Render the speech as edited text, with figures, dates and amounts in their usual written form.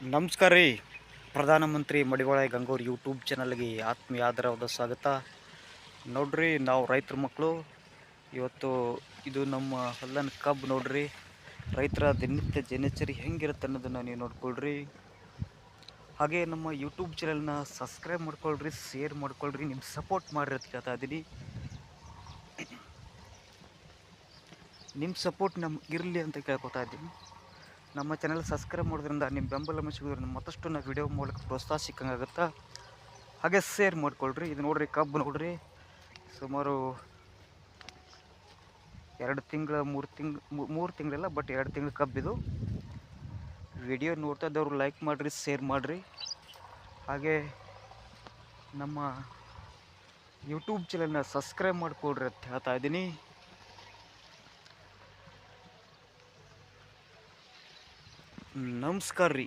ನಮಸ್ಕಾರ ರೀ. ಪ್ರಧಾನಮಂತ್ರಿ ಮಡಿವಾಳ ಗಂಗೂರ್ ಯೂಟ್ಯೂಬ್ ಚಾನಲ್ಗೆ ಆತ್ಮೀಯ ಆದರವಾದ ಸ್ವಾಗತ. ನೋಡ್ರಿ, ನಾವು ರೈತರ ಮಕ್ಕಳು. ಇವತ್ತು ಇದು ನಮ್ಮ ಹೊಲದ ಕಬ್ಬು ನೋಡ್ರಿ. ರೈತರ ದಿನನಿತ್ಯ ದಿನಚರಿ ಹೆಂಗಿರುತ್ತೆ ಅನ್ನೋದನ್ನು ನೀವು ನೋಡ್ಕೊಳ್ರಿ. ಹಾಗೆ ನಮ್ಮ ಯೂಟ್ಯೂಬ್ ಚಾನಲ್ನ ಸಬ್ಸ್ಕ್ರೈಬ್ ಮಾಡ್ಕೊಳ್ರಿ, ಶೇರ್ ಮಾಡ್ಕೊಳ್ರಿ, ನಿಮ್ಮ ಸಪೋರ್ಟ್ ಮಾಡಿರಿ ಅಂತ ಕೇಳ್ತಾ ಇದ್ದೀನಿ. ನಿಮ್ಮ ಸಪೋರ್ಟ್ ನಮ್ಗೆ ಇರಲಿ ಅಂತ ಕೇಳ್ಕೊತಾ ಇದ್ದೀನಿ. ನಮ್ಮ ಚಾನಲ್ ಸಬ್ಸ್ಕ್ರೈಬ್ ಮಾಡೋದ್ರಿಂದ ನಿಮ್ಮ ಬೆಂಬಲ ಸಿಗೋದ್ರಿಂದ ಮತ್ತಷ್ಟು ನಾವು ವಿಡಿಯೋ ಮೂಲಕ ಪ್ರೋತ್ಸಾಹ ಸಿಕ್ಕಂಗಾಗುತ್ತಾ. ಹಾಗೆ ಶೇರ್ ಮಾಡ್ಕೊಳ್ರಿ. ಇದು ನೋಡ್ರಿ, ಕಬ್ಬು ನೋಡ್ರಿ, ಸುಮಾರು 2 ತಿಂಗಳ 3 ತಿಂಗಳಿಲ್ಲ, ಬಟ್ 2 ತಿಂಗಳ ಕಬ್ಬಿದು. ವಿಡಿಯೋ ನೋಡ್ತಾ ಇದ್ದವ್ರು ಲೈಕ್ ಮಾಡಿರಿ, ಶೇರ್ ಮಾಡಿರಿ. ಹಾಗೆ ನಮ್ಮ ಯೂಟ್ಯೂಬ್ ಚಾನಲ್ನ ಸಬ್ಸ್ಕ್ರೈಬ್ ಮಾಡ್ಕೊಳ್ರಿ ಅಂತ ಹೇಳ್ತಾ ಇದ್ದೀನಿ. ನಮಸ್ಕಾರ ರೀ.